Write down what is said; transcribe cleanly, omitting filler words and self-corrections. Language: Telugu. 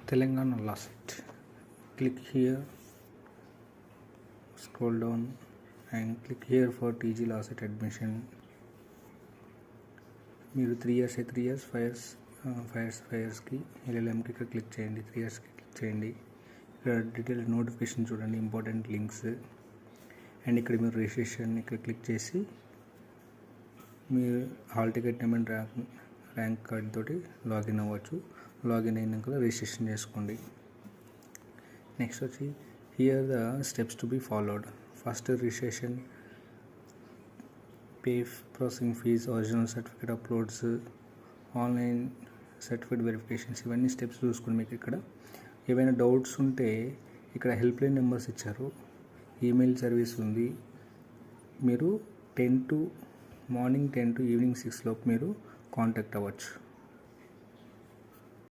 Telangana LASET. Click here, scroll down and click here for TG LASET admission. మీరు 3 years 5 years 5 yearsకి LLMకి ఇక్కడ క్లిక్ చేయండి. 3 yearsకి క్లిక్ చేయండి. ఇక్కడ డీటెయిల్ నోటిఫికేషన్ చూడండి, ఇంపార్టెంట్ లింక్స్. అండ్ ఇక్కడ మీరు రిజిస్ట్రేషన్ ఇక్కడ క్లిక్ చేసి మీరు hall ticket name and rank card తోటి లాగిన్ అవ్వచ్చు. లాగిన్ అయినాక రిజిస్ట్రేషన్ చేసుకోండి. నెక్స్ట్ వచ్చి here the steps to be followed. First registration, pay processing fees, original certificate uploads, online certificate verifications, ఇవన్నీ స్టెప్స్ చూసుకోండి. మీకు ఇక్కడ ఏవైనా డౌట్స్ ఉంటే ఇక్కడ హెల్ప్ లైన్ నెంబర్స్ ఇచ్చారు, ఈమెయిల్ సర్వీస్ ఉంది. మీరు మార్నింగ్ 10 to ఈవినింగ్ 6 లోపు మీరు కాంటాక్ట్ అవ్వచ్చు.